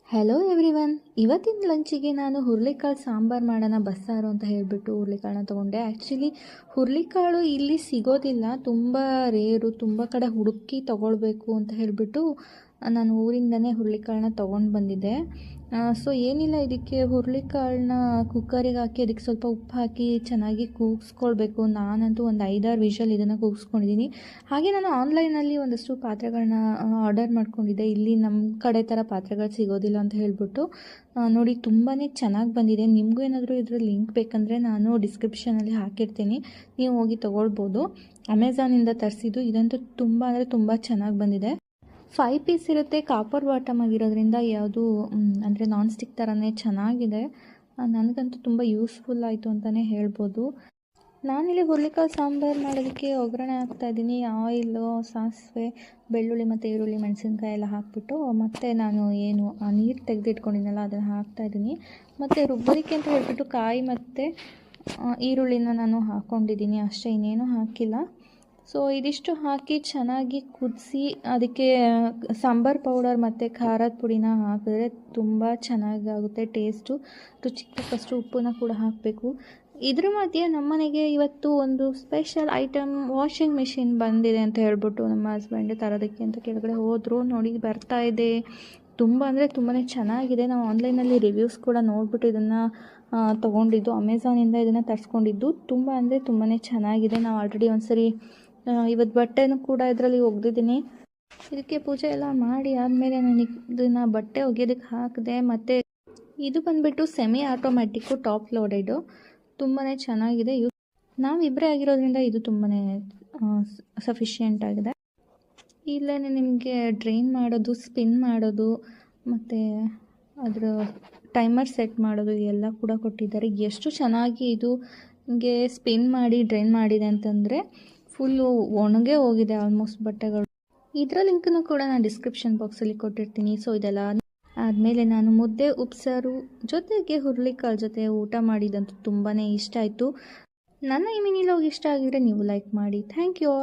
Hello everyone. ಇವತ್ತಿನ ಲಂಚಿಗೆ ನಾನು ಹುರುಳಿಕಾಳು ಸಾಂಬಾರು ಮಾಡೋಣ ಬಸ್ಸಾರು ಅಂತ ಹೇಳಿಬಿಟ್ಟು ಹುರುಳಿಕಾಳನ್ನ ತೊಗೊಂಡೆ. ಆ್ಯಕ್ಚುಲಿ ಹುರುಳಿಕಾಳು ಇಲ್ಲಿ ಸಿಗೋದಿಲ್ಲ, ತುಂಬ ರೇರು, ತುಂಬ ಕಡೆ ಹುಡುಕಿ ತೊಗೊಳ್ಬೇಕು ಅಂತ ಹೇಳಿಬಿಟ್ಟು ನಾನು ಊರಿಂದನೇ ಹುರುಳಿಕಾಳನ್ನ ತೊಗೊಂಡು ಬಂದಿದ್ದೆ. ಸೊ ಏನಿಲ್ಲ, ಇದಕ್ಕೆ ಹುರುಳಿಕಾಳನ್ನ ಕುಕ್ಕರಿಗೆ ಹಾಕಿ ಅದಕ್ಕೆ ಸ್ವಲ್ಪ ಉಪ್ಪು ಹಾಕಿ ಚೆನ್ನಾಗಿ ಕೂಗಿಸ್ಕೊಳ್ಬೇಕು. ನಾನಂತೂ ಒಂದು 5-6 ವಿಷಲ್ ಇದನ್ನು ಕೂಗಿಸ್ಕೊಂಡಿದ್ದೀನಿ. ಹಾಗೆ ನಾನು ಆನ್ಲೈನಲ್ಲಿ ಒಂದಷ್ಟು ಪಾತ್ರೆಗಳನ್ನ ಆರ್ಡರ್ ಮಾಡ್ಕೊಂಡಿದ್ದೆ. ಇಲ್ಲಿ ನಮ್ಮ ಕಡೆ ಥರ ಪಾತ್ರೆಗಳು ಸಿಗೋದಿಲ್ಲ ಅಂತ ಹೇಳಿಬಿಟ್ಟು ನೋಡಿ, ತುಂಬಾ ಚೆನ್ನಾಗಿ ಬಂದಿದೆ. ನಿಮಗೂ ಏನಾದರೂ ಇದರ ಲಿಂಕ್ ಬೇಕಂದರೆ ನಾನು ಡಿಸ್ಕ್ರಿಪ್ಷನಲ್ಲಿ ಹಾಕಿರ್ತೀನಿ, ನೀವು ಹೋಗಿ ತೊಗೊಳ್ಬೋದು. ಅಮೆಝಾನಿಂದ ತರಿಸಿದ್ದು. ಇದಂತೂ ತುಂಬ ಅಂದರೆ ತುಂಬ ಚೆನ್ನಾಗಿ ಬಂದಿದೆ. 5 ಪೀಸ್ ಇರುತ್ತೆ, ಕಾಪರ್ ಬಾಟಮ್ ಆಗಿರೋದ್ರಿಂದ ಯಾವುದು ಅಂದರೆ ನಾನ್ ಸ್ಟಿಕ್ ಥರನೇ ಚೆನ್ನಾಗಿದೆ. ನನಗಂತೂ ತುಂಬ ಯೂಸ್ಫುಲ್ ಆಯಿತು ಅಂತಲೇ ಹೇಳ್ಬೋದು. ನಾನಿಲ್ಲಿ ಹುರುಳಿಕಾಳು ಸಾಂಬಾರು ಮಾಡೋದಕ್ಕೆ ಒಗ್ಗರಣೆ ಹಾಕ್ತಾಯಿದ್ದೀನಿ. ಆಯಿಲು, ಸಾಸಿವೆ, ಬೆಳ್ಳುಳ್ಳಿ ಮತ್ತು ಈರುಳ್ಳಿ, ಮೆಣಸಿನ್ಕಾಯಿ ಎಲ್ಲ ಹಾಕಿಬಿಟ್ಟು ಮತ್ತು ನಾನು ಏನು ನೀರು ತೆಗೆದಿಟ್ಕೊಂಡಿದ್ದೆನಲ್ಲ ಅದನ್ನು ಹಾಕ್ತಾಯಿದ್ದೀನಿ. ಮತ್ತು ರುಬ್ಬೋದಕ್ಕೆ ಅಂತ ಹೇಳ್ಬಿಟ್ಟು ಕಾಯಿ ಮತ್ತು ಈರುಳ್ಳಿನ ನಾನು ಹಾಕ್ಕೊಂಡಿದ್ದೀನಿ ಅಷ್ಟೇ, ಇನ್ನೇನು ಹಾಕಿಲ್ಲ. ಸೊ ಇದಿಷ್ಟು ಹಾಕಿ ಚೆನ್ನಾಗಿ ಕುದಿಸಿ ಅದಕ್ಕೆ ಸಾಂಬಾರು ಪೌಡರ್ ಮತ್ತು ಖಾರದ ಪುಡಿನ ಹಾಕಿದ್ರೆ ತುಂಬ ಚೆನ್ನಾಗಾಗುತ್ತೆ ಟೇಸ್ಟು. ರುಚಿಗೆ ತಕ್ಕಷ್ಟು ಉಪ್ಪನ್ನ ಕೂಡ ಹಾಕಬೇಕು. ಇದ್ರ ಮಧ್ಯೆ ನಮ್ಮನೆಗೆ ಇವತ್ತು ಒಂದು ಸ್ಪೆಷಲ್ ಐಟಮ್ ವಾಷಿಂಗ್ ಮಿಷಿನ್ ಬಂದಿದೆ ಅಂತ ಹೇಳ್ಬಿಟ್ಟು ನಮ್ಮ ಹಸ್ಬೆಂಡ್ ತರೋದಕ್ಕೆ ಅಂತ ಕೆಳಗಡೆ ಹೋದರು. ನೋಡಿ, ಬರ್ತಾ ಇದೆ. ತುಂಬ ಅಂದರೆ ತುಂಬಾ ಚೆನ್ನಾಗಿದೆ. ನಾವು ಆನ್ಲೈನಲ್ಲಿ ರಿವ್ಯೂಸ್ ಕೂಡ ನೋಡಿಬಿಟ್ಟು ಇದನ್ನು ತೊಗೊಂಡಿದ್ದು. ಅಮೆಝಾನಿಂದ ಇದನ್ನು ತರಿಸ್ಕೊಂಡಿದ್ದು. ತುಂಬ ಅಂದರೆ ತುಂಬಾ ಚೆನ್ನಾಗಿದೆ. ನಾವು ಆಲ್ರೆಡಿ ಒಂದ್ಸರಿ ಇವತ್ತು ಬಟ್ಟೆನೂ ಕೂಡ ಇದರಲ್ಲಿ ಒಗೆದಿದ್ದೀನಿ. ಇದಕ್ಕೆ ಪೂಜೆ ಎಲ್ಲ ಮಾಡಿ ಆದಮೇಲೆ ನಾನು ಇದನ್ನು ಬಟ್ಟೆ ಒಗೆಯೋದಕ್ಕೆ ಹಾಕಿದೆ. ಮತ್ತು ಇದು ಬಂದುಬಿಟ್ಟು ಸೆಮಿ ಆಟೋಮ್ಯಾಟಿಕ್ಕು, ಟಾಪ್ ಲೋಡೆಡು, ತುಂಬಾ ಚೆನ್ನಾಗಿದೆ. ನಾವಿಬ್ಬರೇ ಆಗಿರೋದ್ರಿಂದ ಇದು ತುಂಬಾ ಸಫಿಷಿಯೆಂಟ್ ಆಗಿದೆ. ಇಲ್ಲೇ ನಿಮಗೆ ಡ್ರೈನ್ ಮಾಡೋದು, ಸ್ಪಿನ್ ಮಾಡೋದು ಮತ್ತು ಅದರ ಟೈಮರ್ ಸೆಟ್ ಮಾಡೋದು ಎಲ್ಲ ಕೂಡ ಕೊಟ್ಟಿದ್ದಾರೆ. ಎಷ್ಟು ಚೆನ್ನಾಗಿ ಇದು ನಿಮಗೆ ಸ್ಪಿನ್ ಮಾಡಿ ಡ್ರೈನ್ ಮಾಡಿದೆ ಅಂತಂದರೆ ಫುಲ್ಲು ಒಣಗೇ ಹೋಗಿದೆ ಆಲ್ಮೋಸ್ಟ್ ಬಟ್ಟೆಗಳು. ಇದರ ಲಿಂಕನ್ನು ಕೂಡ ನಾನು ಡಿಸ್ಕ್ರಿಪ್ಷನ್ ಬಾಕ್ಸಲ್ಲಿ ಕೊಟ್ಟಿರ್ತೀನಿ. ಸೊ ಇದೆಲ್ಲ ಆದಮೇಲೆ ನಾನು ಮುದ್ದೆ, ಉಪ್ಸಾರು ಜೊತೆಗೆ ಹುರುಳಿಕಾಳು ಜೊತೆ ಊಟ ಮಾಡಿದಂತೂ ತುಂಬಾ ಇಷ್ಟ ಆಯಿತು. ನನ್ನ ಈ ಮಿನಿ ವ್ಲಾಗ್ ಇಷ್ಟ ಆಗಿದ್ರೆ ನೀವು ಲೈಕ್ ಮಾಡಿ. Thank you.